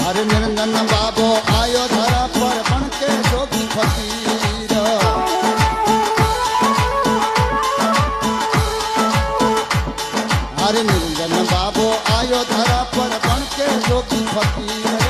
અરે નિરંજન બાબો આયો ધરા પર પણ કે જોગી ફકીર અરે નિરંજન બાબો આયો ધરા પર પણ કે જોગી ફકીર